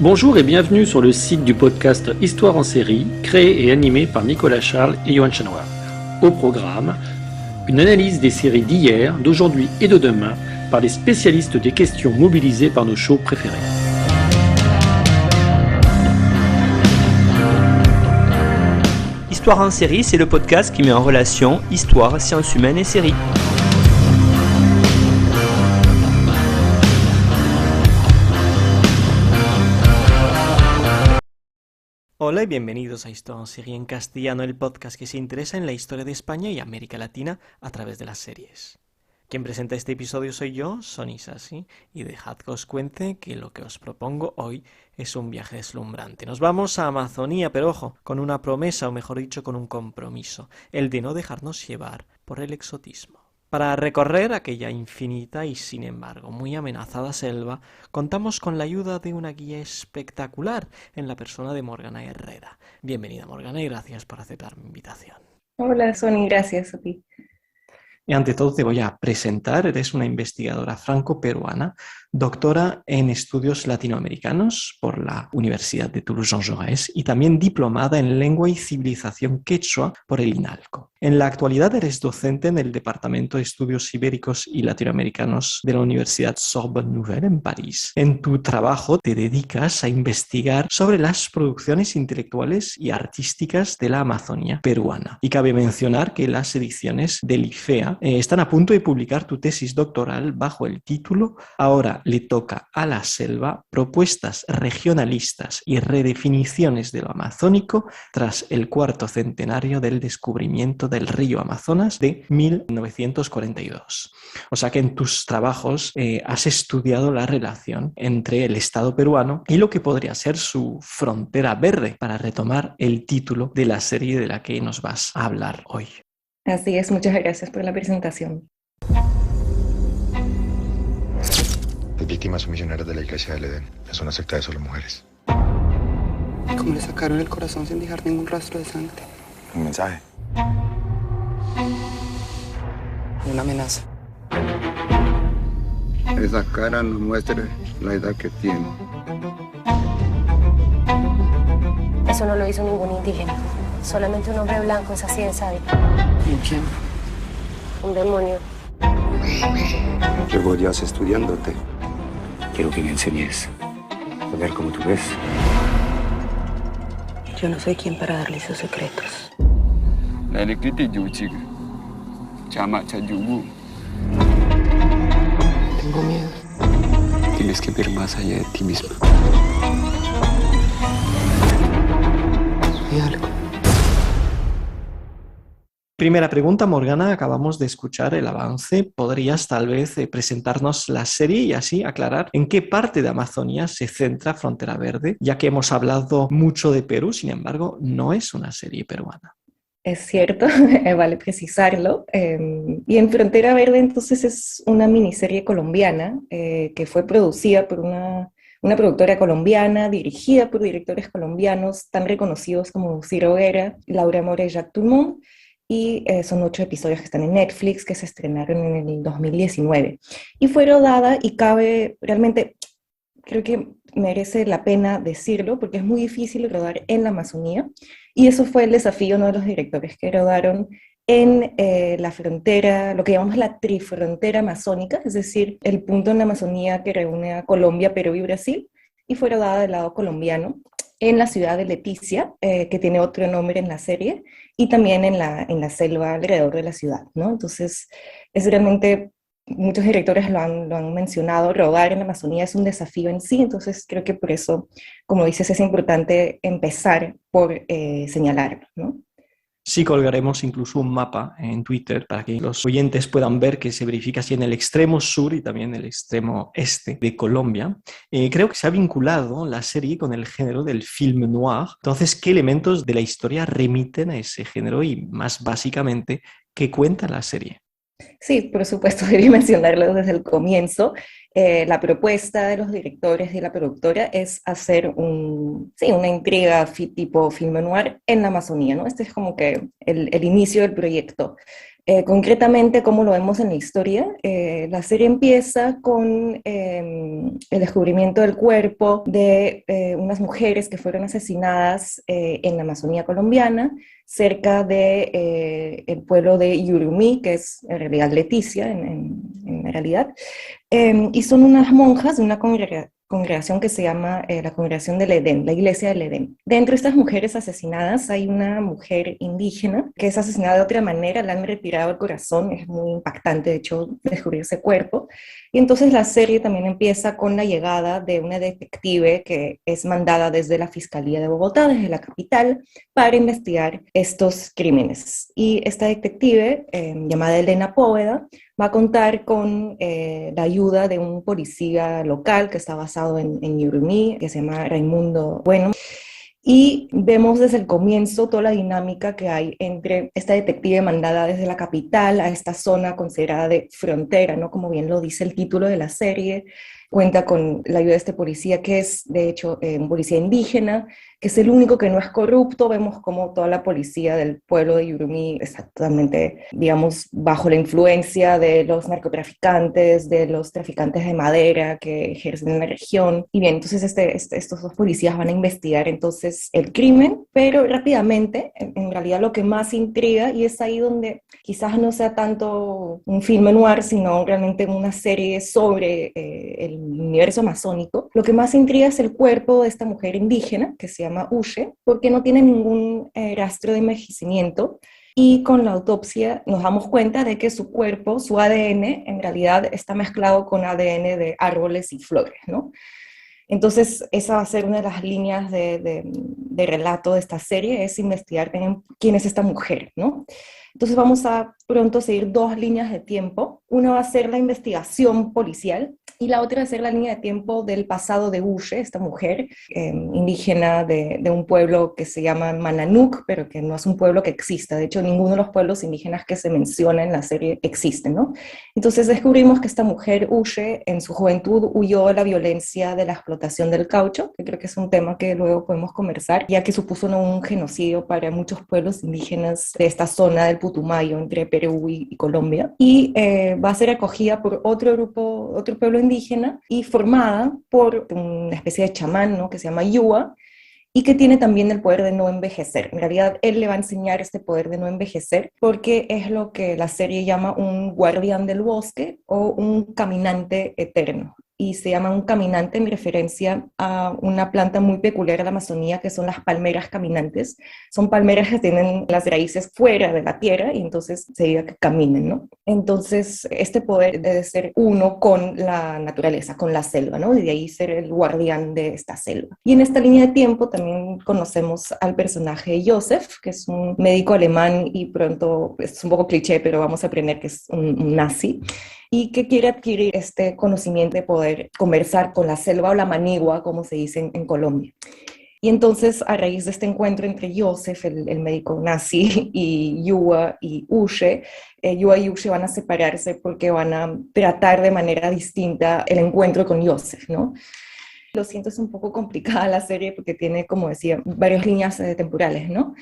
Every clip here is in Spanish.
Bonjour et bienvenue sur le site du podcast Histoire en série, créé et animé par Nicolas Charles et Johan Chanoir. Au programme, une analyse des séries d'hier, d'aujourd'hui et de demain par les spécialistes des questions mobilisées par nos shows préférés. Histoire en série, c'est le podcast qui met en relation histoire, sciences humaines et séries. Hola y bienvenidos a Histoire en Serie en castellano, el podcast que se interesa en la historia de España y América Latina a través de las series. Quien presenta este episodio soy yo, Sonny Sassi, y dejad que os cuente que lo que os propongo hoy es un viaje deslumbrante. Nos vamos a Amazonía, pero ojo, con una promesa, o mejor dicho, con un compromiso, el de no dejarnos llevar por el exotismo. Para recorrer aquella infinita y, sin embargo, muy amenazada selva, contamos con la ayuda de una guía espectacular en la persona de Morgana Herrera. Bienvenida, Morgana, y gracias por aceptar mi invitación. Hola, Sonny, gracias a ti. Y ante todo te voy a presentar, eres una investigadora franco-peruana, doctora en estudios latinoamericanos por la Universidad de Toulouse-Jean Jaurès y también diplomada en lengua y civilización quechua por el INALCO. En la actualidad eres docente en el Departamento de Estudios Ibéricos y Latinoamericanos de la Universidad Sorbonne Nouvelle en París. En tu trabajo te dedicas a investigar sobre las producciones intelectuales y artísticas de la Amazonía peruana. Y cabe mencionar que las ediciones del IFEA están a punto de publicar tu tesis doctoral bajo el título Ahora le toca a la selva, propuestas regionalistas y redefiniciones de lo amazónico tras el cuarto centenario del descubrimiento del río Amazonas de 1942. O sea que en tus trabajos has estudiado la relación entre el Estado peruano y lo que podría ser su frontera verde, para retomar el título de la serie de la que nos vas a hablar hoy. Así es, muchas gracias por la presentación. Las víctimas son misioneras de la Iglesia del Edén. Es una secta de solo mujeres. ¿Cómo le sacaron el corazón sin dejar ningún rastro de sangre? Un mensaje. Una amenaza. Esa cara nos muestra la edad que tiene. Eso no lo hizo ningún indígena. Solamente un hombre blanco es así de sádico. ¿Y quién? Un demonio. Llevo días estudiándote. Quiero que me enseñes a ver cómo tú ves. Yo no soy quien para darle sus secretos. Tengo miedo. Tienes que ver más allá de ti misma. Hay algo. Primera pregunta, Morgana, acabamos de escuchar el avance. ¿Podrías tal vez presentarnos la serie y así aclarar en qué parte de Amazonía se centra Frontera Verde? Ya que hemos hablado mucho de Perú, sin embargo, no es una serie peruana. Es cierto, vale precisarlo. Y en Frontera Verde entonces es una miniserie colombiana que fue producida por una productora colombiana, dirigida por directores colombianos tan reconocidos como Ciro Guerra, Laura Mora y Jacques Tourmont. Y son 8 episodios que están en Netflix, que se estrenaron en el 2019. Y fue rodada, y cabe realmente, creo que merece la pena decirlo, porque es muy difícil rodar en la Amazonía, y eso fue el desafío, uno de los directores que rodaron en la frontera, lo que llamamos la trifrontera amazónica, es decir, el punto en la Amazonía que reúne a Colombia, Perú y Brasil, y fue rodada del lado colombiano, en la ciudad de Leticia, que tiene otro nombre en la serie, y también en la selva alrededor de la ciudad, ¿no? Entonces, es realmente, muchos directores lo han mencionado, rodar en la Amazonía es un desafío en sí, entonces creo que por eso, como dices, es importante empezar por señalarlo, ¿no? Sí, colgaremos incluso un mapa en Twitter para que los oyentes puedan ver que se verifica así en el extremo sur y también el extremo este de Colombia. Creo que se ha vinculado la serie con el género del film noir. Entonces, ¿qué elementos de la historia remiten a ese género y, más básicamente, qué cuenta la serie? Sí, por supuesto, debí mencionarlo desde el comienzo. La propuesta de los directores y la productora es hacer una intriga tipo film noir en la Amazonía, ¿no? Este es como que el inicio del proyecto. Concretamente, como lo vemos en la historia, la serie empieza con el descubrimiento del cuerpo de unas mujeres que fueron asesinadas en la Amazonía colombiana, cerca de el pueblo de Yurumí, que es en realidad Leticia, en realidad, y son unas monjas de una congregación que se llama la Congregación del Edén, la Iglesia del Edén. Dentro de estas mujeres asesinadas hay una mujer indígena que es asesinada de otra manera, le han retirado el corazón, es muy impactante de hecho descubrir ese cuerpo. Y entonces la serie también empieza con la llegada de una detective que es mandada desde la Fiscalía de Bogotá, desde la capital, para investigar estos crímenes. Y esta detective, llamada Elena Póveda, va a contar con la ayuda de un policía local que está basado en Yurumí, que se llama Raimundo Bueno. Y vemos desde el comienzo toda la dinámica que hay entre esta detective mandada desde la capital a esta zona considerada de frontera, ¿no? Como bien lo dice el título de la serie, cuenta con la ayuda de este policía que es, de hecho, un policía indígena, que es el único que no es corrupto. Vemos como toda la policía del pueblo de Yurumí está totalmente, digamos, bajo la influencia de los narcotraficantes, de los traficantes de madera que ejercen en la región. Y bien, entonces estos dos policías van a investigar entonces el crimen, pero rápidamente, en realidad lo que más intriga, y es ahí donde quizás no sea tanto un film noir, sino realmente una serie sobre el universo amazónico, lo que más intriga es el cuerpo de esta mujer indígena, que se llama Uche, porque no tiene ningún rastro de envejecimiento, y con la autopsia nos damos cuenta de que su cuerpo, su ADN, en realidad está mezclado con ADN de árboles y flores, ¿no? Entonces, esa va a ser una de las líneas de relato de esta serie, es investigar quién es esta mujer, ¿no? Entonces vamos a pronto seguir dos líneas de tiempo. Una va a ser la investigación policial y la otra va a ser la línea de tiempo del pasado de Uche, esta mujer indígena de un pueblo que se llama Mananuk, pero que no es un pueblo que exista. De hecho, ninguno de los pueblos indígenas que se menciona en la serie existe, ¿no? Entonces descubrimos que esta mujer, Uche, en su juventud huyó de la violencia de la explotación del caucho, que creo que es un tema que luego podemos conversar, ya que supuso un genocidio para muchos pueblos indígenas de esta zona del Putumayo, entre Perú y Colombia, y va a ser acogida por otro pueblo indígena y formada por una especie de chamán, ¿no? Que se llama Yua, y que tiene también el poder de no envejecer. En realidad, él le va a enseñar este poder de no envejecer porque es lo que la serie llama un guardián del bosque o un caminante eterno. Y se llama un caminante en referencia a una planta muy peculiar de la Amazonía, que son las palmeras caminantes. Son palmeras que tienen las raíces fuera de la tierra y entonces se diga que caminen, ¿no? Entonces, este poder debe ser uno con la naturaleza, con la selva, ¿no? Y de ahí ser el guardián de esta selva. Y en esta línea de tiempo también conocemos al personaje de Joseph, que es un médico alemán y pronto, es un poco cliché, pero vamos a aprender que es un nazi, y que quiere adquirir este conocimiento de poder conversar con la selva o la manigua, como se dice en Colombia. Y entonces, a raíz de este encuentro entre Joseph, el médico nazi, y Yua y Uche, Yua y Uche van a separarse porque van a tratar de manera distinta el encuentro con Joseph, ¿no? Lo siento, es un poco complicada la serie porque tiene, como decía, varias líneas temporales, ¿no?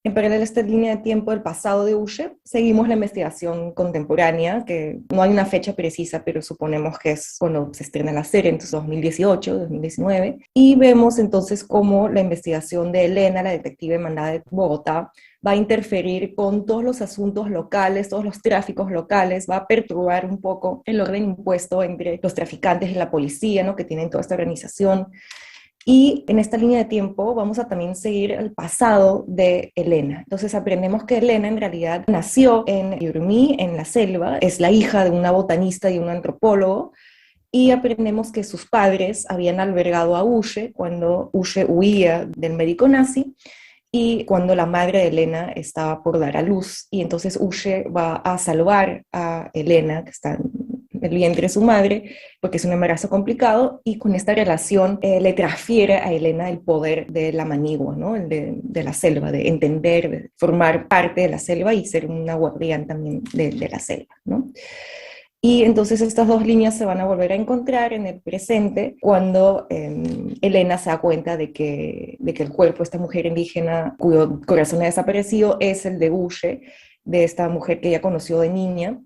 En paralelo a esta línea de tiempo del pasado de Uche, seguimos la investigación contemporánea, que no hay una fecha precisa, pero suponemos que es cuando se estrena la serie, entonces 2018, 2019, y vemos entonces cómo la investigación de Elena, la detective mandada de Bogotá, va a interferir con todos los asuntos locales, todos los tráficos locales, va a perturbar un poco el orden impuesto entre los traficantes y la policía, ¿no? Que tienen toda esta organización. Y en esta línea de tiempo vamos a también seguir el pasado de Elena. Entonces aprendemos que Elena en realidad nació en Yurumí, en la selva, es la hija de una botanista y un antropólogo, y aprendemos que sus padres habían albergado a Uche cuando Uche huía del médico nazi y cuando la madre de Elena estaba por dar a luz, y entonces Uche va a salvar a Elena, que está en el vientre de su madre, porque es un embarazo complicado, y con esta relación le transfiere a Elena el poder de la manigua, ¿no? El de la selva, de entender, de formar parte de la selva y ser una guardián también de la selva, ¿no? Y entonces estas dos líneas se van a volver a encontrar en el presente cuando Elena se da cuenta de que el cuerpo de esta mujer indígena cuyo corazón ha desaparecido es el de Uche, de esta mujer que ella conoció de niña.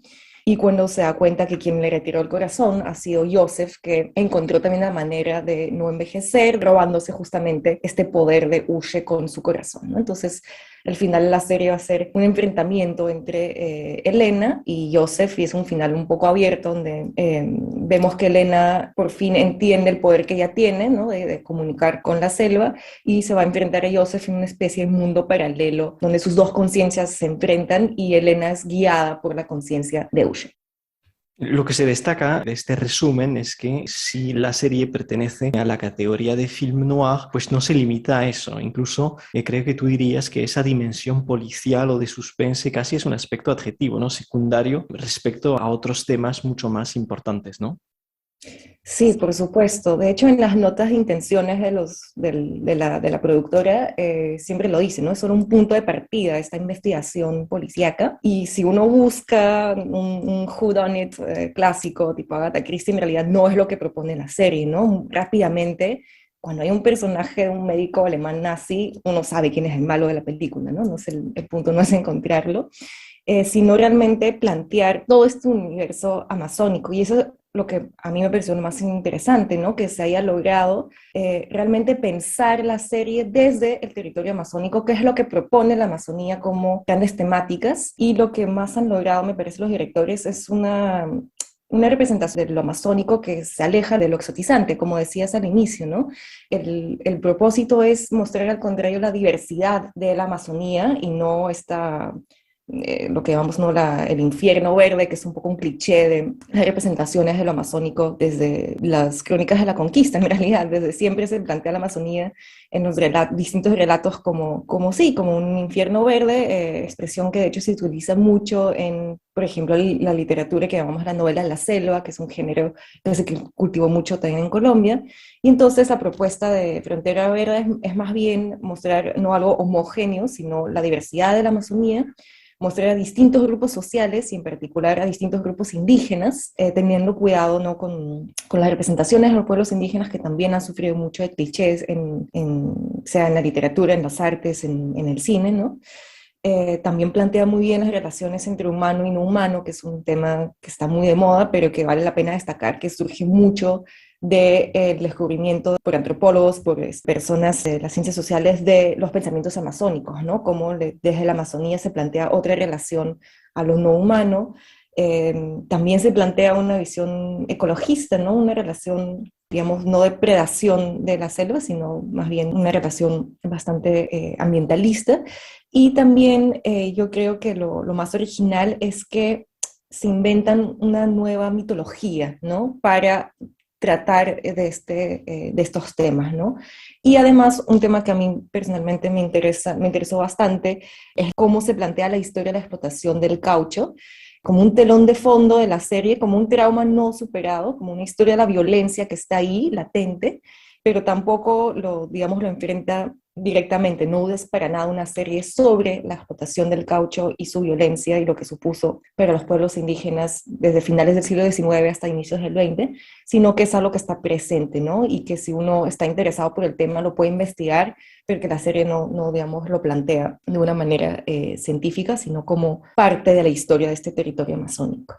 Y cuando se da cuenta que quien le retiró el corazón ha sido Joseph, que encontró también la manera de no envejecer, robándose justamente este poder de Ushe con su corazón, ¿no? Entonces, al final de la serie va a ser un enfrentamiento entre Elena y Joseph, y es un final un poco abierto, donde vemos que Elena por fin entiende el poder que ella tiene, ¿no? de comunicar con la selva, y se va a enfrentar a Joseph en una especie de mundo paralelo, donde sus dos conciencias se enfrentan y Elena es guiada por la conciencia de Ushe. Lo que se destaca de este resumen es que si la serie pertenece a la categoría de film noir, pues no se limita a eso. Incluso creo que tú dirías que esa dimensión policial o de suspense casi es un aspecto adjetivo, ¿no? Secundario respecto a otros temas mucho más importantes, ¿no? Sí, por supuesto. De hecho, en las notas de intenciones de la productora siempre lo dice, ¿no? Es solo un punto de partida esta investigación policíaca. Y si uno busca un whodunit clásico tipo Agatha Christie, en realidad no es lo que propone la serie, ¿no? Rápidamente, cuando hay un personaje, un médico alemán nazi, uno sabe quién es el malo de la película, ¿no? No es el punto no es encontrarlo, sino realmente plantear todo este universo amazónico. Y eso es lo que a mí me pareció lo más interesante, ¿no? Que se haya logrado realmente pensar la serie desde el territorio amazónico, que es lo que propone la Amazonía como grandes temáticas, y lo que más han logrado, me parece, los directores es una representación de lo amazónico que se aleja de lo exotizante, como decías al inicio, ¿no? El propósito es mostrar al contrario la diversidad de la Amazonía y no lo que llamamos, ¿no? el infierno verde, que es un poco un cliché de las representaciones de lo amazónico desde las crónicas de la conquista. En realidad, desde siempre se plantea la Amazonía en los distintos relatos como un infierno verde, expresión que de hecho se utiliza mucho en, por ejemplo, la literatura que llamamos la novela de la selva, que es un género que se cultivó mucho también en Colombia. Y entonces la propuesta de Frontera Verde es más bien mostrar no algo homogéneo, sino la diversidad de la Amazonía, mostrar a distintos grupos sociales y en particular a distintos grupos indígenas, teniendo cuidado, ¿no? con las representaciones de los pueblos indígenas, que también han sufrido mucho de clichés, sea en la literatura, en las artes, en el cine, ¿no? También plantea muy bien las relaciones entre humano y no humano, que es un tema que está muy de moda, pero que vale la pena destacar, que surge mucho del descubrimiento por antropólogos, por personas de las ciencias sociales, de los pensamientos amazónicos, ¿no? Cómo desde la Amazonía se plantea otra relación a lo no humano. También se plantea una visión ecologista, ¿no? Una relación, digamos, no de predación de la selva, sino más bien una relación bastante ambientalista. Y también yo creo que lo más original es que se inventan una nueva mitología, ¿no? Para tratar de estos temas, ¿no? Y además, un tema que a mí personalmente me interesó bastante, es cómo se plantea la historia de la explotación del caucho, como un telón de fondo de la serie, como un trauma no superado, como una historia de la violencia que está ahí, latente, pero tampoco digamos, lo enfrenta directamente. No es para nada una serie sobre la explotación del caucho y su violencia y lo que supuso para los pueblos indígenas desde finales del siglo XIX hasta inicios del XX, sino que es algo que está presente, ¿no? Y que si uno está interesado por el tema lo puede investigar, pero que la serie no digamos, lo plantea de una manera científica, sino como parte de la historia de este territorio amazónico.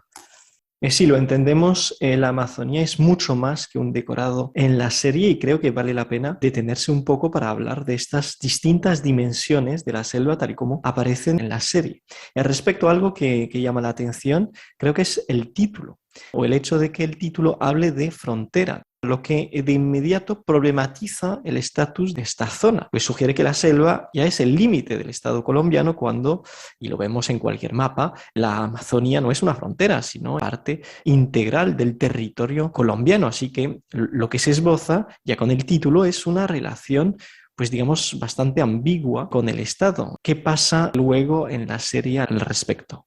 Si lo entendemos, la Amazonía es mucho más que un decorado en la serie, y creo que vale la pena detenerse un poco para hablar de estas distintas dimensiones de la selva tal y como aparecen en la serie. Respecto a algo que llama la atención, creo que es el título, o el hecho de que el título hable de frontera, lo que de inmediato problematiza el estatus de esta zona, pues sugiere que la selva ya es el límite del Estado colombiano cuando, y lo vemos en cualquier mapa, la Amazonía no es una frontera, sino parte integral del territorio colombiano. Así que lo que se esboza ya con el título es una relación, pues digamos, bastante ambigua con el Estado. ¿Qué pasa luego en la serie al respecto?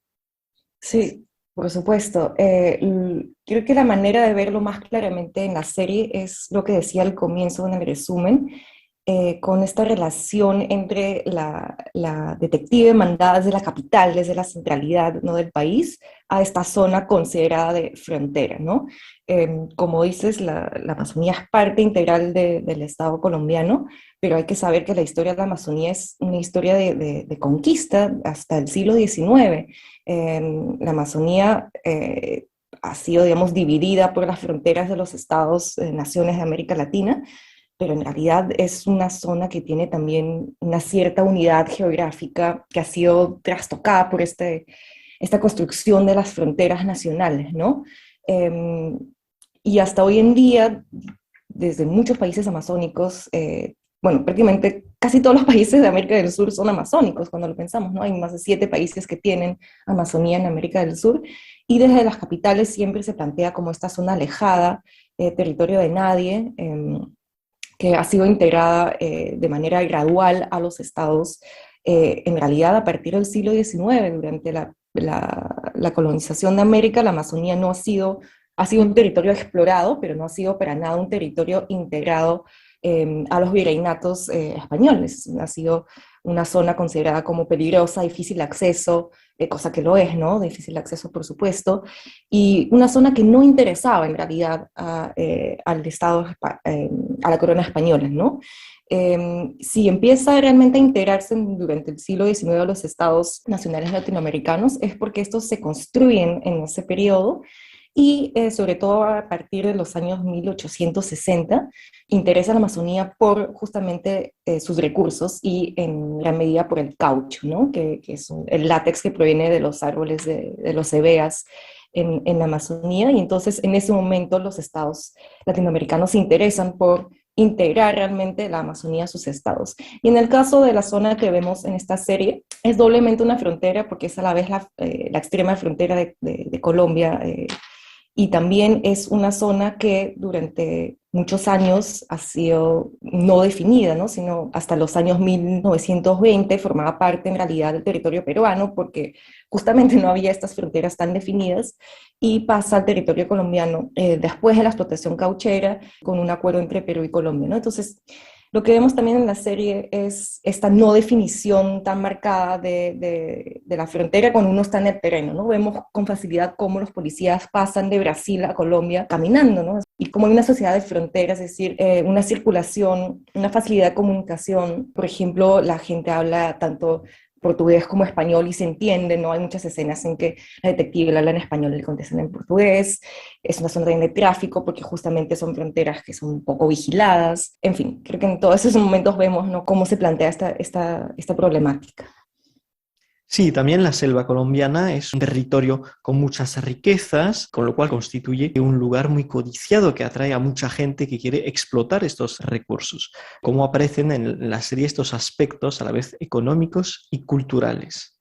Sí, por supuesto. Creo que la manera de verlo más claramente en la serie es lo que decía al comienzo en el resumen, con esta relación entre la detective mandada desde la capital, desde la centralidad, ¿no?, del país, a esta zona considerada de frontera, ¿no? Como dices, la Amazonía es parte integral del Estado colombiano, pero hay que saber que la historia de la Amazonía es una historia de conquista hasta el siglo XIX. La Amazonía ha sido, digamos, dividida por las fronteras de los estados, naciones de América Latina, pero en realidad es una zona que tiene también una cierta unidad geográfica que ha sido trastocada por esta construcción de las fronteras nacionales, ¿no? Y hasta hoy en día, desde muchos países amazónicos, bueno, prácticamente casi todos los países de América del Sur son amazónicos, cuando lo pensamos, ¿no? Hay más de 7 países que tienen Amazonía en América del Sur, y desde las capitales siempre se plantea como esta zona alejada, territorio de nadie, que ha sido integrada de manera gradual a los estados, en realidad a partir del siglo XIX, durante la colonización de América. La Amazonía no ha sido un territorio explorado, pero no ha sido para nada un territorio integrado a los virreinatos españoles. Ha sido una zona considerada como peligrosa, difícil de acceso, cosa que lo es, ¿no? Difícil de acceso, por supuesto, y una zona que no interesaba en realidad al Estado, a la corona española, ¿no? Si empieza realmente a integrarse durante el siglo XIX a los estados nacionales latinoamericanos, es porque estos se construyen en ese periodo, y sobre todo a partir de los años 1860, interesa la Amazonía por justamente sus recursos, y en gran medida por el caucho, ¿no? que es el látex que proviene de los árboles de los cebeas en la Amazonía, y entonces en ese momento los estados latinoamericanos se interesan por integrar realmente la Amazonía a sus estados. Y en el caso de la zona que vemos en esta serie, es doblemente una frontera, porque es a la vez la extrema frontera de Colombia, y también es una zona que durante muchos años ha sido no definida, ¿no? Sino hasta los años 1920 formaba parte en realidad del territorio peruano, porque justamente no había estas fronteras tan definidas, y pasa al territorio colombiano después de la explotación cauchera, con un acuerdo entre Perú y Colombia, ¿no? Entonces, lo que vemos también en la serie es esta no definición tan marcada de la frontera cuando uno está en el terreno, ¿no? Vemos con facilidad cómo los policías pasan de Brasil a Colombia caminando, ¿no? Y como hay una sociedad de fronteras, es decir, una circulación, una facilidad de comunicación. Por ejemplo, la gente habla tanto portugués como español y se entiende, ¿no? Hay muchas escenas en que la detective le habla en español y le contestan en portugués. Es una zona de tráfico porque justamente son fronteras que son un poco vigiladas. En fin, creo que en todos esos momentos vemos, ¿no?, cómo se plantea esta problemática. Sí, también la selva colombiana es un territorio con muchas riquezas, con lo cual constituye un lugar muy codiciado que atrae a mucha gente que quiere explotar estos recursos. ¿Cómo aparecen en la serie estos aspectos a la vez económicos y culturales?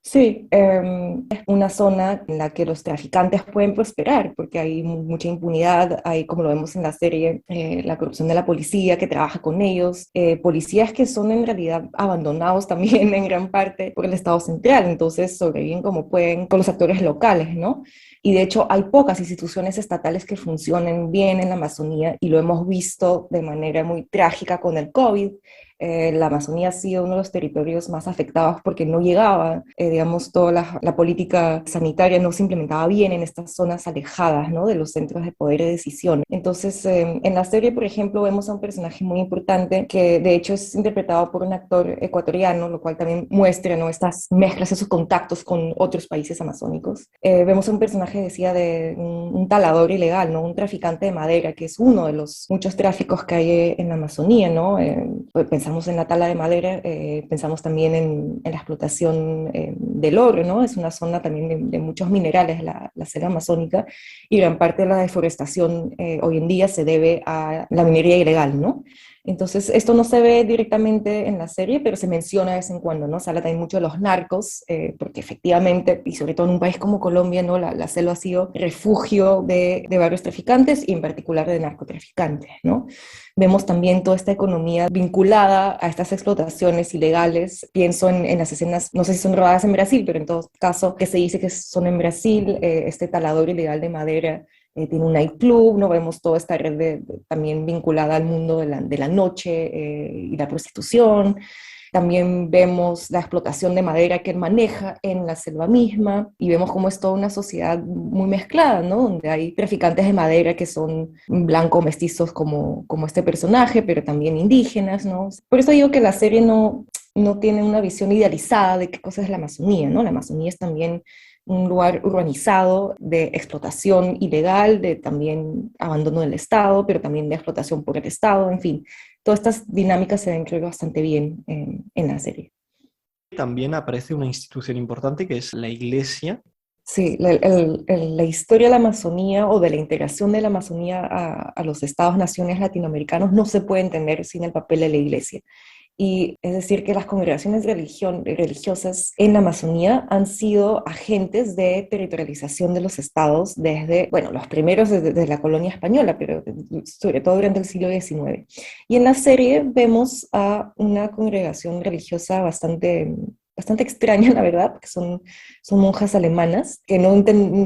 Sí, es una zona en la que los traficantes pueden prosperar, porque hay mucha impunidad, hay, como lo vemos en la serie, la corrupción de la policía que trabaja con ellos, policías que son en realidad abandonados también en gran parte por el Estado central, entonces sobreviven como pueden con los actores locales, ¿no? Y de hecho hay pocas instituciones estatales que funcionen bien en la Amazonía, y lo hemos visto de manera muy trágica con el COVID. La Amazonía ha sido uno de los territorios más afectados porque no llegaba, digamos, toda la política sanitaria no se implementaba bien en estas zonas alejadas, ¿no?, de los centros de poder y decisión. Entonces, en la serie, por ejemplo, vemos a un personaje muy importante que de hecho es interpretado por un actor ecuatoriano, lo cual también muestra, ¿no?, estas mezclas, esos contactos con otros países amazónicos. Vemos a un personaje, decía, de un talador ilegal, ¿no?, un traficante de madera, que es uno de los muchos tráficos que hay en la Amazonía, ¿no? Pensamos en la tala de madera, pensamos también en la explotación del oro, ¿no? Es una zona también de muchos minerales, la selva amazónica, y gran parte de la deforestación hoy en día se debe a la minería ilegal, ¿no? Entonces, esto no se ve directamente en la serie, pero se menciona de vez en cuando, ¿no? Se habla también mucho de los narcos, porque efectivamente, y sobre todo en un país como Colombia, ¿no?, la selva ha sido refugio de varios traficantes, y en particular de narcotraficantes, ¿no? Vemos también toda esta economía vinculada a estas explotaciones ilegales. Pienso en las escenas, no sé si son rodadas en Brasil, pero en todo caso que se dice que son en Brasil, este talador ilegal de madera tiene un nightclub, ¿no? Vemos toda esta red también vinculada al mundo de la noche y la prostitución. También vemos la explotación de madera que él maneja en la selva misma y vemos cómo es toda una sociedad muy mezclada, ¿no? Donde hay traficantes de madera que son blancos mestizos como este personaje, pero también indígenas, ¿no? Por eso digo que la serie no tiene una visión idealizada de qué cosa es la Amazonía, ¿no? La Amazonía es también un lugar urbanizado de explotación ilegal, de también abandono del Estado, pero también de explotación por el Estado, en fin. Todas estas dinámicas se ven, creo, bastante bien en la serie. También aparece una institución importante que es la Iglesia. Sí, la historia de la Amazonía o de la integración de la Amazonía a los estados-naciones latinoamericanos no se puede entender sin el papel de la Iglesia. Y es decir, que las congregaciones religiosas en la Amazonía han sido agentes de territorialización de los estados desde, bueno, los primeros desde la colonia española, pero sobre todo durante el siglo XIX. Y en la serie vemos a una congregación religiosa bastante extraña, la verdad, porque son monjas alemanas, que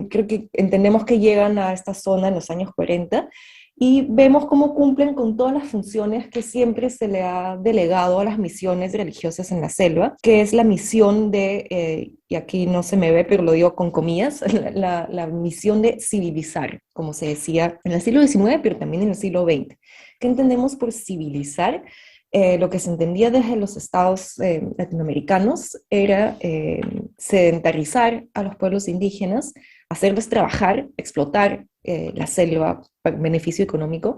creo que entendemos que llegan a esta zona en los años 40, y vemos cómo cumplen con todas las funciones que siempre se le ha delegado a las misiones religiosas en la selva, que es la misión de, y aquí no se me ve, pero lo digo con comillas, la misión de civilizar, como se decía en el siglo XIX, pero también en el siglo XX. ¿Qué entendemos por civilizar? Lo que se entendía desde los estados latinoamericanos era sedentarizar a los pueblos indígenas, hacerles trabajar, explotar la selva para beneficio económico,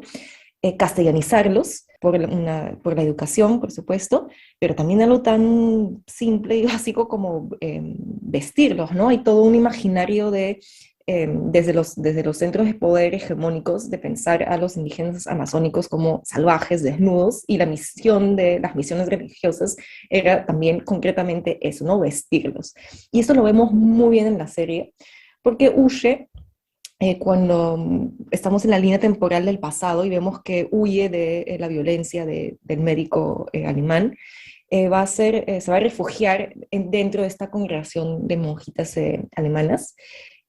castellanizarlos por la educación, por supuesto, pero también algo tan simple y básico como vestirlos, ¿no? Hay todo un imaginario desde los centros de poder hegemónicos de pensar a los indígenas amazónicos como salvajes, desnudos, y la misión de las misiones religiosas era también concretamente eso, ¿no? Vestirlos. Y eso lo vemos muy bien en la serie, porque Uche, cuando estamos en la línea temporal del pasado y vemos que huye de la violencia del médico alemán, se va a refugiar dentro de esta congregación de monjitas alemanas.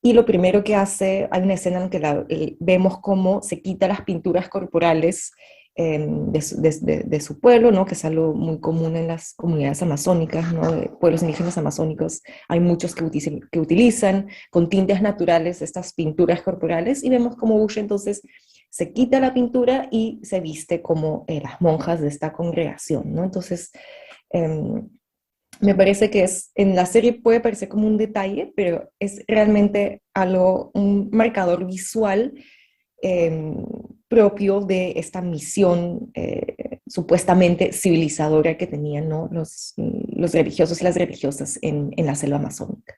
Y lo primero que hace, hay una escena en que vemos cómo se quita las pinturas corporales de su pueblo, ¿no? Que es algo muy común en las comunidades amazónicas, ¿no? De pueblos indígenas amazónicos. Hay muchos que utilizan con tintes naturales estas pinturas corporales, y vemos cómo Uche entonces se quita la pintura y se viste como las monjas de esta congregación, ¿no? Entonces, me parece que en la serie puede parecer como un detalle, pero es realmente un marcador visual propio de esta misión supuestamente civilizadora que tenían, ¿no? los religiosos y las religiosas en la selva amazónica.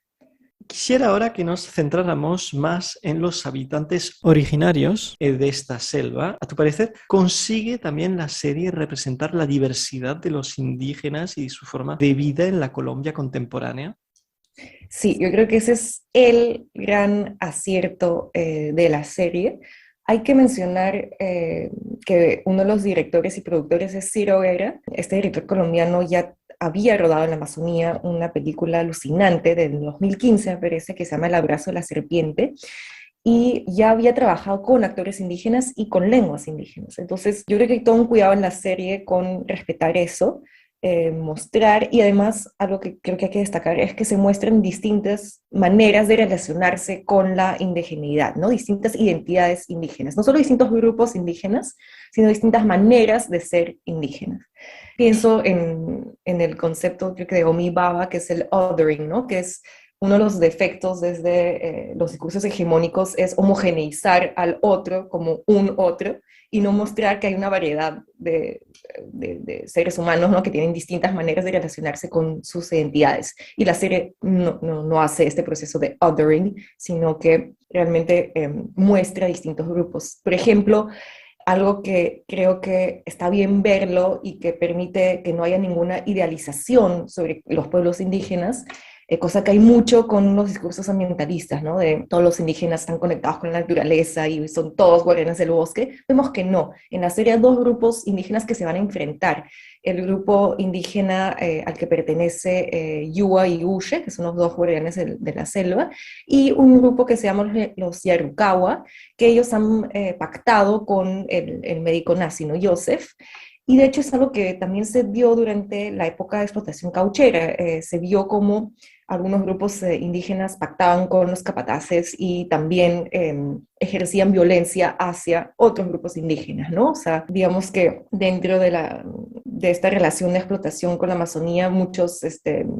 Quisiera ahora que nos centráramos más en los habitantes originarios de esta selva. A tu parecer, ¿consigue también la serie representar la diversidad de los indígenas y su forma de vida en la Colombia contemporánea? Sí, yo creo que ese es el gran acierto de la serie. Hay que mencionar que uno de los directores y productores es Ciro Guerra. Este director colombiano ya había rodado en la Amazonía una película alucinante del 2015, me parece, que se llama El abrazo de la serpiente, y ya había trabajado con actores indígenas y con lenguas indígenas. Entonces, yo creo que hay todo un cuidado en la serie con respetar eso, mostrar, y además algo que creo que hay que destacar es que se muestran distintas maneras de relacionarse con la indigeneidad, ¿no? Distintas identidades indígenas, no solo distintos grupos indígenas, sino distintas maneras de ser indígenas. Pienso en el concepto, creo que de Homi Bhabha, que es el othering, ¿no? Que es uno de los defectos desde los discursos hegemónicos, es homogeneizar al otro como un otro y no mostrar que hay una variedad de seres humanos, ¿no? Que tienen distintas maneras de relacionarse con sus identidades. Y la serie no hace este proceso de othering, sino que realmente muestra distintos grupos. Por ejemplo, algo que creo que está bien verlo y que permite que no haya ninguna idealización sobre los pueblos indígenas cosa que hay mucho con los discursos ambientalistas, ¿no? De todos los indígenas están conectados con la naturaleza y son todos guardianes del bosque. Vemos que no. En la serie hay dos grupos indígenas que se van a enfrentar. El grupo indígena al que pertenece Yua y Uche, que son los dos guardianes de la selva, y un grupo que se llama los Yarucawa, que ellos han pactado con el médico nazi, ¿no? Joseph. Y de hecho es algo que también se dio durante la época de explotación cauchera. Se vio como algunos grupos indígenas pactaban con los capataces y también ejercían violencia hacia otros grupos indígenas, ¿no? O sea, digamos que dentro de esta relación de explotación con la Amazonía, muchos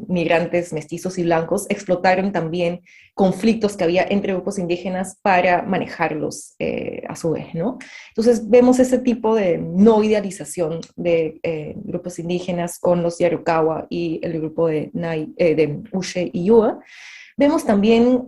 migrantes mestizos y blancos explotaron también conflictos que había entre grupos indígenas para manejarlos a su vez, ¿no? Entonces vemos ese tipo de no idealización de grupos indígenas con los Yarucawa y el grupo de Uche y Yua. Vemos también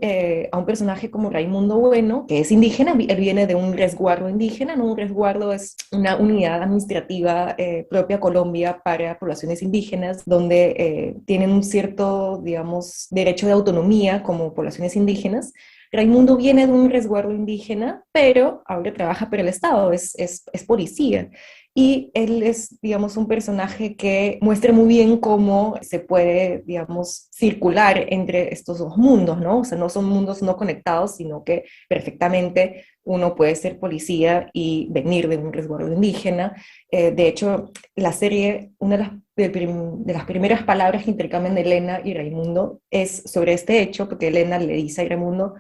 a un personaje como Raimundo Bueno, que es indígena, él viene de un resguardo indígena, ¿no? Un resguardo es una unidad administrativa propia a Colombia para poblaciones indígenas, donde tienen un cierto, digamos, derecho de autonomía como poblaciones indígenas. Raimundo viene de un resguardo indígena, pero ahora trabaja para el Estado, es policía. Y él es, digamos, un personaje que muestra muy bien cómo se puede, digamos, circular entre estos dos mundos, ¿no? O sea, no son mundos no conectados, sino que perfectamente uno puede ser policía y venir de un resguardo indígena. De hecho, la serie, una de las primeras palabras que intercambian Elena y Raimundo es sobre este hecho, porque Elena le dice a Raimundo,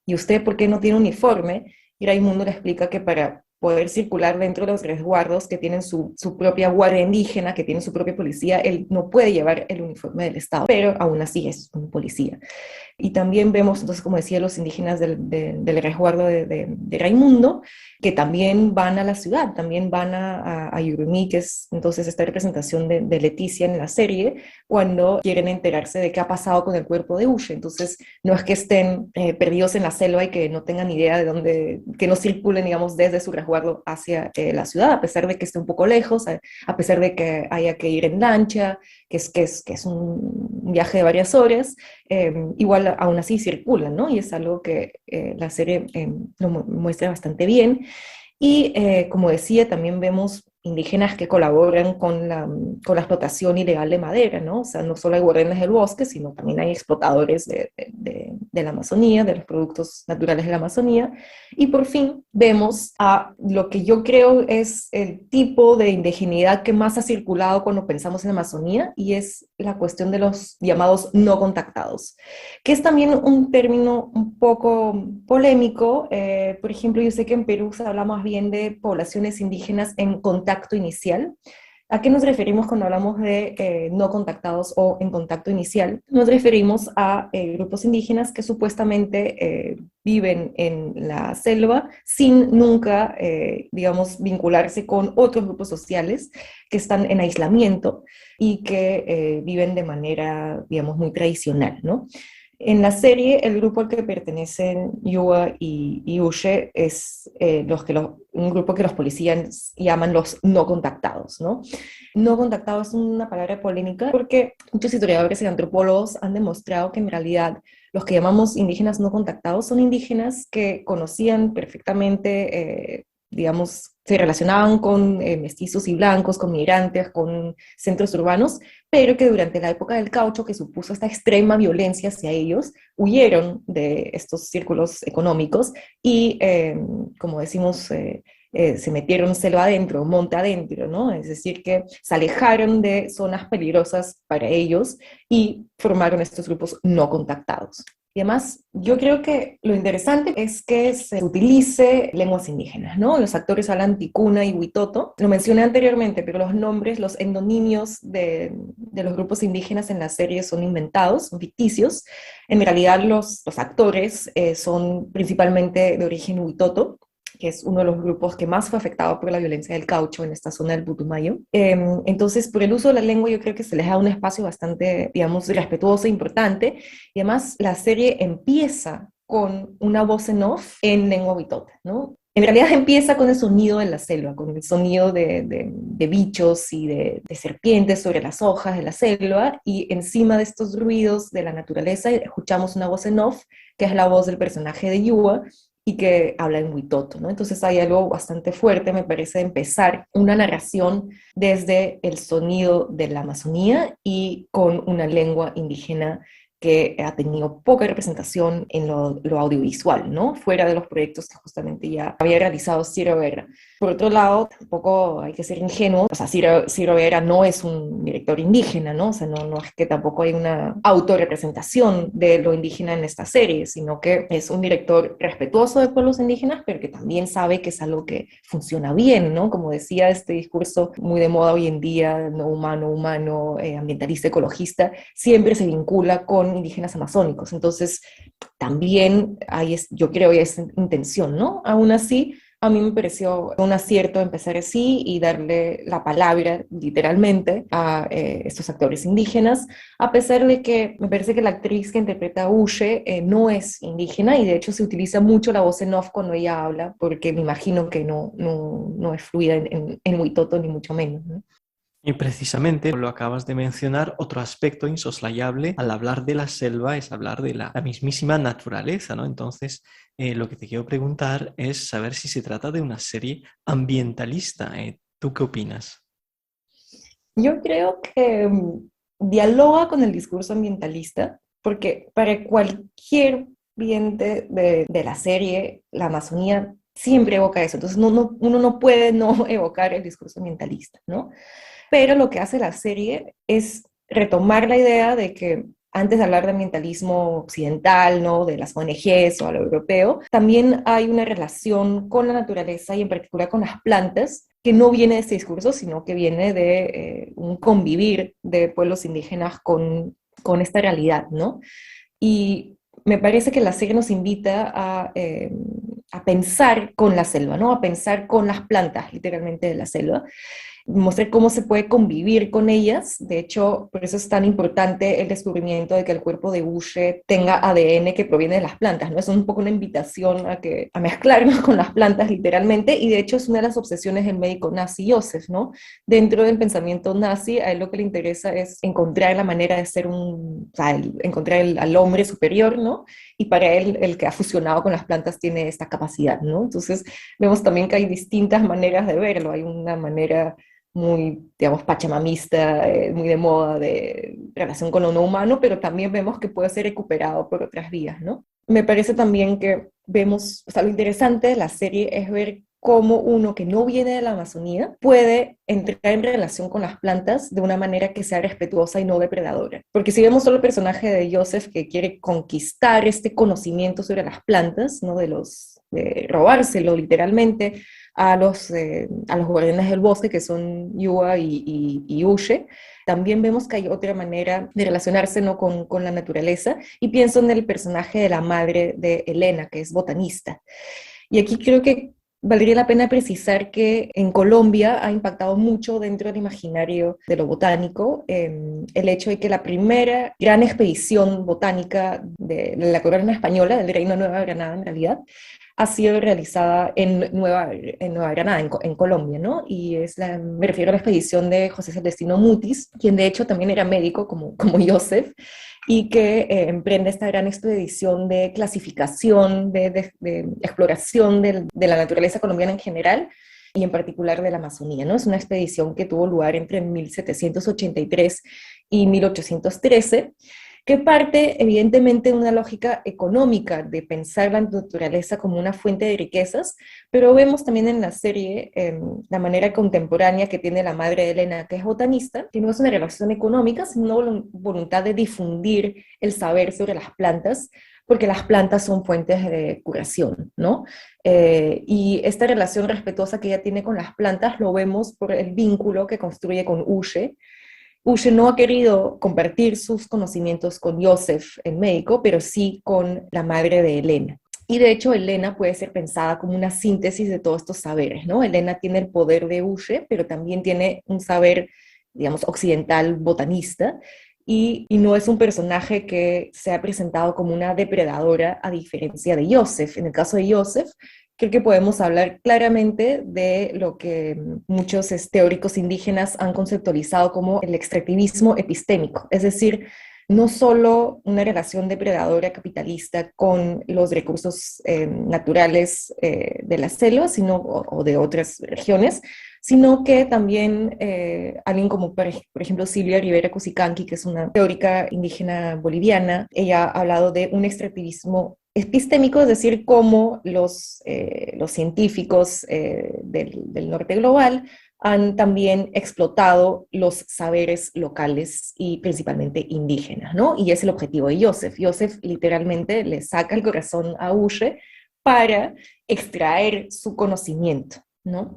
¿y usted por qué no tiene uniforme? Y Raimundo le explica que para poder circular dentro de los resguardos que tienen su propia guardia indígena, que tienen su propia policía, él no puede llevar el uniforme del Estado, pero aún así es un policía. Y también vemos, entonces, como decía, los indígenas del resguardo de Raimundo, que también van a la ciudad, también van a Yurumí, que es entonces esta representación de Leticia en la serie, cuando quieren enterarse de qué ha pasado con el cuerpo de Uche. Entonces, no es que estén perdidos en la selva y que no tengan idea de dónde, que no circulen, digamos, desde su resguardo hacia la ciudad, a pesar de que esté un poco lejos, a pesar de que haya que ir en lancha, que es un viaje de varias horas, igual aún así circulan, ¿no? Y es algo que la serie lo muestra bastante bien. Y como decía, también vemos indígenas que colaboran con la explotación ilegal de madera, ¿no? O sea, no solo hay guardianes del bosque, sino también hay explotadores de la Amazonía, de los productos naturales de la Amazonía. Y por fin vemos a lo que yo creo es el tipo de indigeneidad que más ha circulado cuando pensamos en la Amazonía, y es la cuestión de los llamados no contactados, que es también un término un poco polémico. Por ejemplo, yo sé que en Perú se habla más bien de poblaciones indígenas en contacto inicial. ¿A qué nos referimos cuando hablamos de no contactados o en contacto inicial? Nos referimos a grupos indígenas que supuestamente viven en la selva sin nunca, digamos, vincularse con otros grupos sociales que están en aislamiento y que viven de manera, digamos, muy tradicional, ¿no? En la serie, el grupo al que pertenecen Yua y Uche es un grupo que los policías llaman los no contactados, ¿no? No contactados es una palabra polémica porque muchos historiadores y antropólogos han demostrado que en realidad los que llamamos indígenas no contactados son indígenas que conocían perfectamente, digamos, se relacionaban con mestizos y blancos, con migrantes, con centros urbanos, pero que durante la época del caucho, que supuso esta extrema violencia hacia ellos, huyeron de estos círculos económicos y, como decimos, se metieron selva adentro, monte adentro, ¿no? Es decir, que se alejaron de zonas peligrosas para ellos y formaron estos grupos no contactados. Y además, yo creo que lo interesante es que se utilice lenguas indígenas, ¿no? Los actores hablan ticuna y huitoto. Lo mencioné anteriormente, pero los nombres, los endonimios de los grupos indígenas en la serie son inventados, son ficticios. En realidad, los actores son principalmente de origen huitoto, que es uno de los grupos que más fue afectado por la violencia del caucho en esta zona del Putumayo. Entonces, por el uso de la lengua, yo creo que se les da un espacio bastante, digamos, respetuoso e importante, y además la serie empieza con una voz en off en lengua huitoto, ¿no? En realidad empieza con el sonido de la selva, con el sonido de bichos y de serpientes sobre las hojas de la selva, y encima de estos ruidos de la naturaleza escuchamos una voz en off, que es la voz del personaje de Yua, y que habla en Huitoto, ¿no? Entonces hay algo bastante fuerte, me parece, de empezar una narración desde el sonido de la Amazonía y con una lengua indígena que ha tenido poca representación en lo audiovisual, ¿no? Fuera de los proyectos que justamente ya había realizado Ciro Vera. Por otro lado, tampoco hay que ser ingenuo, o sea, Ciro Vera no es un director indígena, ¿no? O sea, no es que tampoco hay una autorrepresentación de lo indígena en esta serie, sino que es un director respetuoso de pueblos indígenas, pero que también sabe que es algo que funciona bien, ¿no? Como decía, este discurso muy de moda hoy en día, no humano, ambientalista, ecologista, siempre se vincula con indígenas amazónicos. Entonces, también yo creo que es intención, ¿no? Aún así, a mí me pareció un acierto empezar así y darle la palabra, literalmente, a estos actores indígenas, a pesar de que me parece que la actriz que interpreta a Uche no es indígena, y de hecho se utiliza mucho la voz en off cuando ella habla, porque me imagino que no es fluida en Huitoto, ni mucho menos, ¿no? Y precisamente lo acabas de mencionar, otro aspecto insoslayable al hablar de la selva es hablar de la mismísima naturaleza, ¿no? Entonces, lo que te quiero preguntar es saber si se trata de una serie ambientalista. ¿Tú qué opinas? Yo creo que dialoga con el discurso ambientalista, porque para cualquier bien de la serie, la Amazonía siempre evoca eso. Entonces uno no puede no evocar el discurso ambientalista, ¿no? Pero lo que hace la serie es retomar la idea de que antes de hablar de ambientalismo occidental, ¿no? De las ONGs o a lo europeo, también hay una relación con la naturaleza y en particular con las plantas que no viene de este discurso, sino que viene de un convivir de pueblos indígenas con esta realidad, ¿no? Y me parece que la serie nos invita a pensar con la selva, ¿no? A pensar con las plantas, literalmente, de la selva, mostrar cómo se puede convivir con ellas. De hecho, por eso es tan importante el descubrimiento de que el cuerpo de Uche tenga ADN que proviene de las plantas, ¿no? Es un poco una invitación a mezclarnos con las plantas, literalmente, y de hecho es una de las obsesiones del médico nazi Joseph, ¿no? Dentro del pensamiento nazi, a él lo que le interesa es encontrar la manera de ser encontrar al hombre superior, ¿no? Y para él, el que ha fusionado con las plantas tiene esta capacidad, ¿no? Entonces, vemos también que hay distintas maneras de verlo. Hay una manera muy, digamos, pachamamista, muy de moda, de relación con lo no humano, pero también vemos que puede ser recuperado por otras vías, ¿no? Me parece también que vemos, o sea, lo interesante de la serie es ver cómo uno que no viene de la Amazonía puede entrar en relación con las plantas de una manera que sea respetuosa y no depredadora. Porque si vemos solo el personaje de Joseph que quiere conquistar este conocimiento sobre las plantas, ¿no? De robárselo literalmente a los guardianes del bosque, que son Yua y Uche, también vemos que hay otra manera de relacionarse, ¿no? con la naturaleza, y pienso en el personaje de la madre de Elena, que es botanista. Y aquí creo que valdría la pena precisar que en Colombia ha impactado mucho dentro del imaginario de lo botánico el hecho de que la primera gran expedición botánica de la corona española, del Reino de Nueva Granada en realidad, ha sido realizada en Nueva Granada, en Colombia, ¿no? Y me refiero a la expedición de José Celestino Mutis, quien de hecho también era médico como Joseph, y que emprende esta gran expedición de clasificación, de exploración de la naturaleza colombiana en general, y en particular de la Amazonía, ¿no? Es una expedición que tuvo lugar entre 1783 y 1813, que parte evidentemente de una lógica económica de pensar la naturaleza como una fuente de riquezas, pero vemos también en la serie la manera contemporánea que tiene la madre de Elena, que es botanista, que no es una relación económica, sino una voluntad de difundir el saber sobre las plantas, porque las plantas son fuentes de curación, ¿no? Y esta relación respetuosa que ella tiene con las plantas lo vemos por el vínculo que construye con Uche. Uche no ha querido compartir sus conocimientos con Joseph, el médico, pero sí con la madre de Elena. Y de hecho, Elena puede ser pensada como una síntesis de todos estos saberes, ¿no? Elena tiene el poder de Uche, pero también tiene un saber, digamos, occidental botanista, y no es un personaje que se ha presentado como una depredadora a diferencia de Joseph. En el caso de Joseph, creo que podemos hablar claramente de lo que muchos teóricos indígenas han conceptualizado como el extractivismo epistémico, es decir, no solo una relación depredadora capitalista con los recursos naturales de la selva, o de otras regiones, sino que también alguien como, por ejemplo, Silvia Rivera Cusicanqui, que es una teórica indígena boliviana, ella ha hablado de un extractivismo epistémico, es decir, cómo los científicos del norte global han también explotado los saberes locales y principalmente indígenas, ¿no? Y es el objetivo de Joseph. Joseph literalmente le saca el corazón a Uche para extraer su conocimiento, ¿no?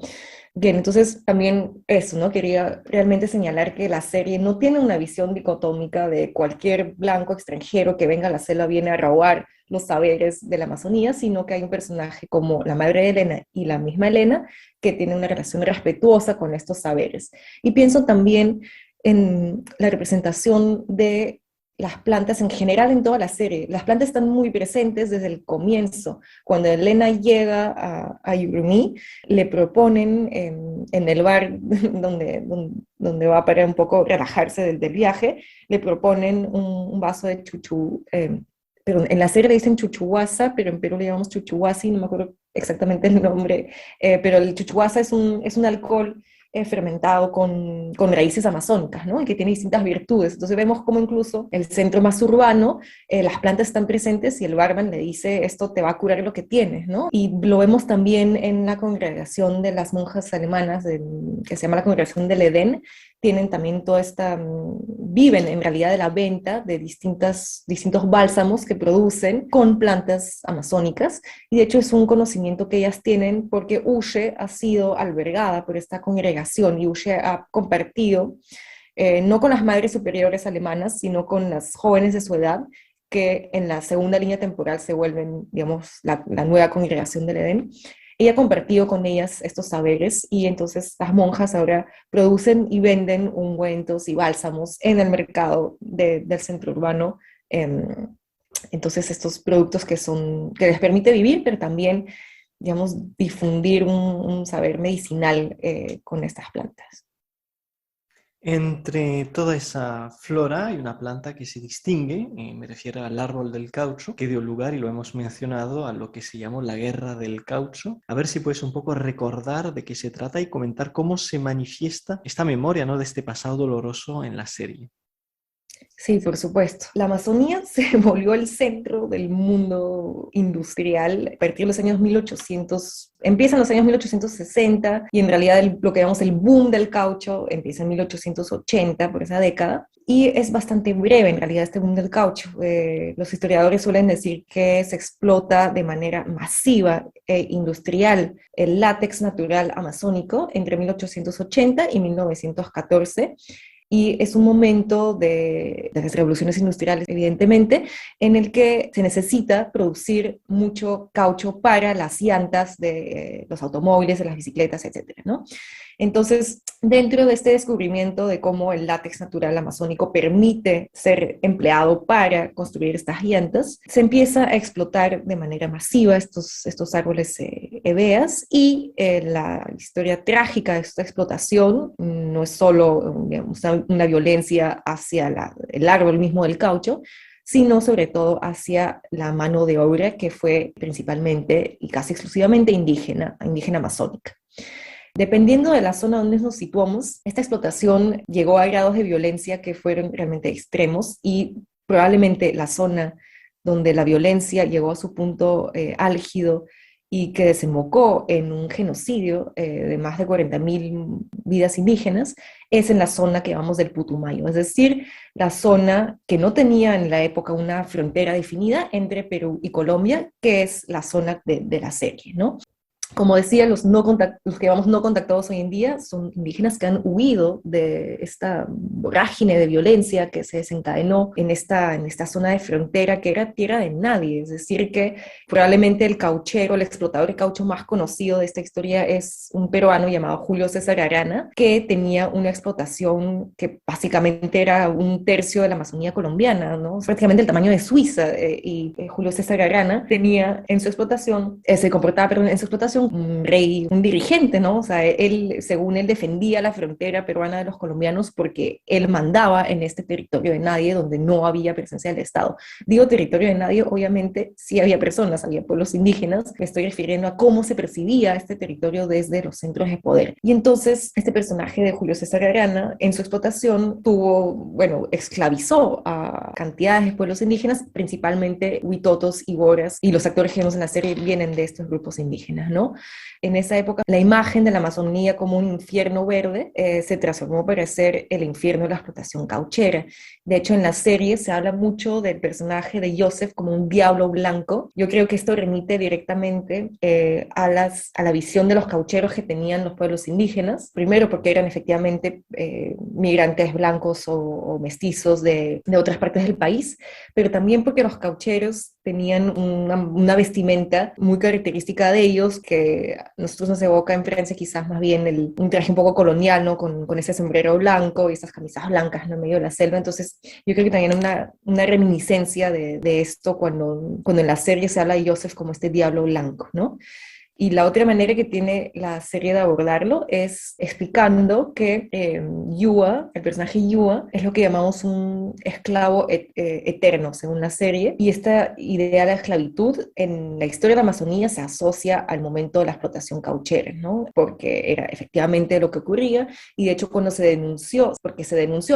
Bien, entonces también eso, ¿no? Quería realmente señalar que la serie no tiene una visión dicotómica de cualquier blanco extranjero que venga a la selva viene a robar los saberes de la Amazonía, sino que hay un personaje como la madre de Elena y la misma Elena que tiene una relación respetuosa con estos saberes. Y pienso también en la representación de las plantas en general en toda la serie. Las plantas están muy presentes desde el comienzo. Cuando Elena llega a Yurumi, le proponen en el bar donde va para un poco relajarse del viaje, le proponen un vaso de chuchu, pero en la serie le dicen chuchuhuasa, pero en Perú le llamamos chuchuhuasi, no me acuerdo exactamente el nombre, pero el chuchuhuasa es un alcohol fermentado con raíces amazónicas, ¿no? Y que tiene distintas virtudes. Entonces vemos cómo incluso el centro más urbano, las plantas están presentes y el barman le dice, esto te va a curar lo que tienes, ¿no? Y lo vemos también en la congregación de las monjas alemanas, que se llama la congregación del Edén, tienen también toda viven en realidad de la venta de distintos bálsamos que producen con plantas amazónicas, y de hecho es un conocimiento que ellas tienen porque Uche ha sido albergada por esta congregación y Uche ha compartido, no con las madres superiores alemanas, sino con las jóvenes de su edad, que en la segunda línea temporal se vuelven, digamos, la nueva congregación del Edén. Ella ha compartido con ellas estos saberes y entonces las monjas ahora producen y venden ungüentos y bálsamos en el mercado del centro urbano. Entonces estos productos que les permite vivir, pero también, digamos, difundir un saber medicinal con estas plantas. Entre toda esa flora hay una planta que se distingue, me refiero al árbol del caucho, que dio lugar, y lo hemos mencionado, a lo que se llamó la Guerra del Caucho. A ver si puedes un poco recordar de qué se trata y comentar cómo se manifiesta esta memoria, ¿no?, de este pasado doloroso en la serie. Sí, por supuesto. La Amazonía se volvió el centro del mundo industrial a partir de los años 1800. Empiezan los años 1860 y en realidad lo que llamamos el boom del caucho empieza en 1880, por esa década. Y es bastante breve en realidad este boom del caucho. Los historiadores suelen decir que se explota de manera masiva e industrial el látex natural amazónico entre 1880 y 1914. Y es un momento de las revoluciones industriales, evidentemente, en el que se necesita producir mucho caucho para las llantas de los automóviles, de las bicicletas, etcétera, ¿no? Entonces, dentro de este descubrimiento de cómo el látex natural amazónico permite ser empleado para construir estas llantas, se empieza a explotar de manera masiva estos árboles hebeas, y la historia trágica de esta explotación no es solo, digamos, una violencia hacia el árbol mismo del caucho, sino sobre todo hacia la mano de obra que fue principalmente y casi exclusivamente indígena amazónica. Dependiendo de la zona donde nos situamos, esta explotación llegó a grados de violencia que fueron realmente extremos, y probablemente la zona donde la violencia llegó a su punto álgido y que desembocó en un genocidio de más de 40.000 vidas indígenas, es en la zona que llamamos del Putumayo, es decir, la zona que no tenía en la época una frontera definida entre Perú y Colombia, que es la zona de la serie, ¿no? Como decía, los que llamamos no contactados hoy en día son indígenas que han huido de esta vorágine de violencia que se desencadenó en esta zona de frontera que era tierra de nadie. Es decir, que probablemente el cauchero, el explotador de caucho más conocido de esta historia es un peruano llamado Julio César Arana, que tenía una explotación que básicamente era 1/3 de la Amazonía colombiana, ¿no? Prácticamente el tamaño de Suiza. Julio César Arana tenía en su explotación, se comportaba, perdón, en su explotación un rey, un dirigente, ¿no? O sea, él, según él, defendía la frontera peruana de los colombianos porque él mandaba en este territorio de nadie donde no había presencia del Estado. Digo territorio de nadie, obviamente sí había personas, había pueblos indígenas, me estoy refiriendo a cómo se percibía este territorio desde los centros de poder. Y entonces este personaje de Julio César Arana, en su explotación, esclavizó a cantidades de pueblos indígenas, principalmente huitotos y boras, y los actores que vemos en la serie vienen de estos grupos indígenas, ¿no? En esa época, la imagen de la Amazonía como un infierno verde se transformó para ser el infierno de la explotación cauchera. De hecho, en la serie se habla mucho del personaje de Joseph como un diablo blanco. Yo creo que esto remite directamente a la visión de los caucheros que tenían los pueblos indígenas. Primero, porque eran efectivamente migrantes blancos o mestizos de otras partes del país, pero también porque los caucheros tenían una vestimenta muy característica de ellos, que a nosotros nos evoca en Francia quizás más bien un traje un poco colonial, ¿no? Con ese sombrero blanco y esas camisas blancas en el medio de la selva. Entonces yo creo que también una reminiscencia de esto cuando en la serie se habla de Joseph como este diablo blanco, ¿no? Y la otra manera que tiene la serie de abordarlo es explicando que Yua, el personaje Yua, es lo que llamamos un esclavo eterno, según la serie. Y esta idea de la esclavitud en la historia de la Amazonía se asocia al momento de la explotación cauchera, ¿no? Porque era efectivamente lo que ocurría. Y de hecho, cuando se denunció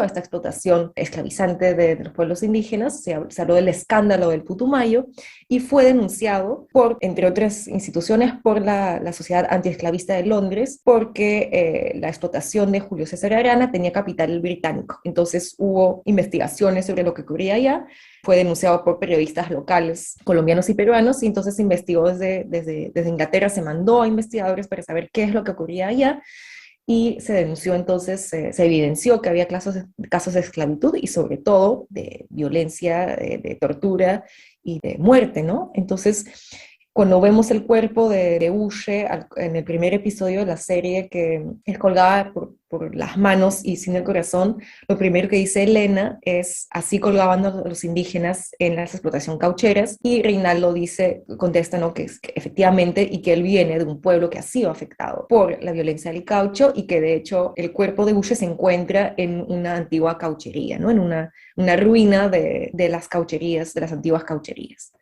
esta explotación esclavizante de los pueblos indígenas, se habló del escándalo del Putumayo y fue denunciado por, entre otras instituciones, por la Sociedad Antiesclavista de Londres, porque la explotación de Julio César Arana tenía capital británico. Entonces hubo investigaciones sobre lo que ocurría allá, fue denunciado por periodistas locales colombianos y peruanos, y entonces se investigó desde Inglaterra, se mandó a investigadores para saber qué es lo que ocurría allá, y se denunció entonces, se evidenció que había casos de esclavitud y sobre todo de violencia, de tortura y de muerte, ¿no? Entonces, cuando vemos el cuerpo de Uche en el primer episodio de la serie, que es colgada por las manos y sin el corazón, lo primero que dice Elena es: así colgaban los indígenas en las explotaciones caucheras, y Reinaldo contesta, ¿no? que efectivamente, y que él viene de un pueblo que ha sido afectado por la violencia del caucho, y que de hecho el cuerpo de Uche se encuentra en una antigua cauchería, ¿no? En una ruina de las caucherías, de las antiguas caucherías.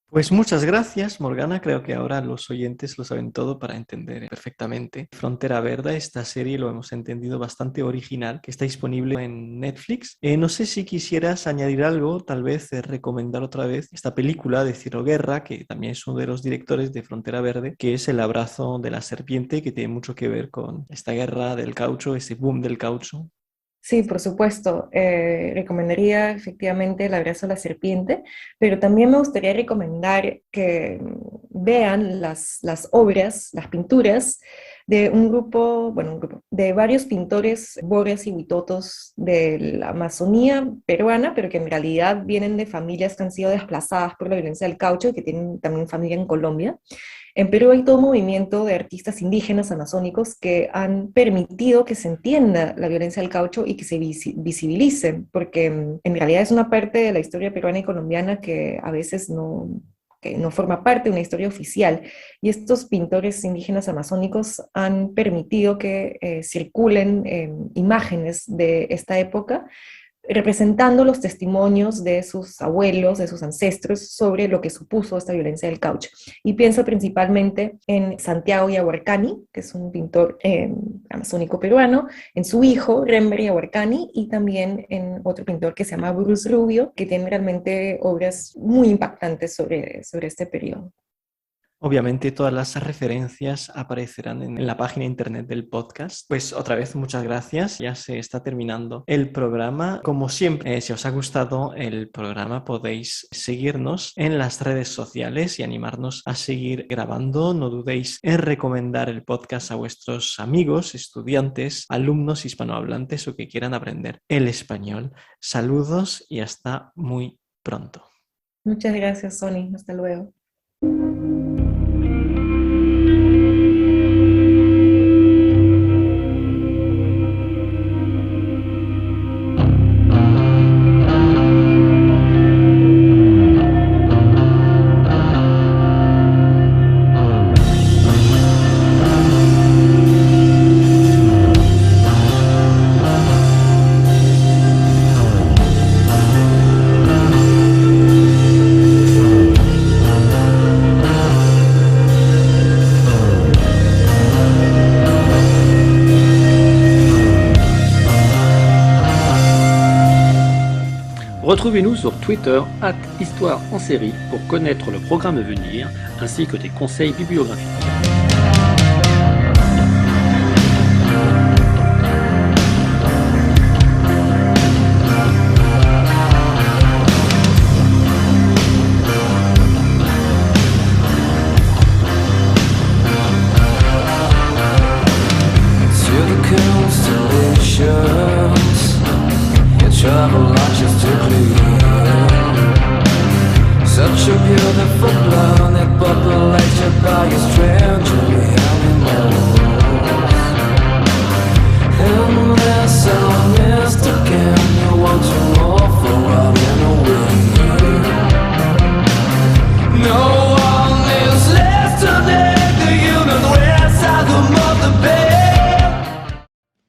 Pues muchas gracias, Morgana. Creo que ahora los oyentes lo saben todo para entender perfectamente Frontera Verde. Esta serie lo hemos entendido bastante original, que está disponible en Netflix. No sé si quisieras añadir algo, tal vez recomendar otra vez esta película de Ciro Guerra, que también es uno de los directores de Frontera Verde, que es El abrazo de la serpiente, que tiene mucho que ver con esta guerra del caucho, ese boom del caucho. Sí, por supuesto. Recomendaría efectivamente El abrazo a la serpiente, pero también me gustaría recomendar que vean las obras, las pinturas de un grupo de varios pintores boras y huitotos de la Amazonía peruana, pero que en realidad vienen de familias que han sido desplazadas por la violencia del caucho y que tienen también familia en Colombia. En Perú hay todo un movimiento de artistas indígenas amazónicos que han permitido que se entienda la violencia del caucho y que se visibilice, porque en realidad es una parte de la historia peruana y colombiana que a veces que no forma parte de una historia oficial. Y estos pintores indígenas amazónicos han permitido que circulen imágenes de esta época, representando los testimonios de sus abuelos, de sus ancestros, sobre lo que supuso esta violencia del caucho. Y pienso principalmente en Santiago Yahuarcani, que es un pintor amazónico peruano, en su hijo, Rember Yahuarcani, y también en otro pintor que se llama Bruce Rubio, que tiene realmente obras muy impactantes sobre este periodo. Obviamente todas las referencias aparecerán en la página internet del podcast. Pues otra vez muchas gracias, ya se está terminando el programa. Como siempre, si os ha gustado el programa podéis seguirnos en las redes sociales y animarnos a seguir grabando. No dudéis en recomendar el podcast a vuestros amigos, estudiantes, alumnos hispanohablantes o que quieran aprender el español. Saludos y hasta muy pronto. Muchas gracias, Sony. Hasta luego. Retrouvez-nous sur Twitter @Histoire en série pour connaître le programme à venir ainsi que des conseils bibliographiques. Travel launches to clear. Such a beautiful planet populated by a stranger animal.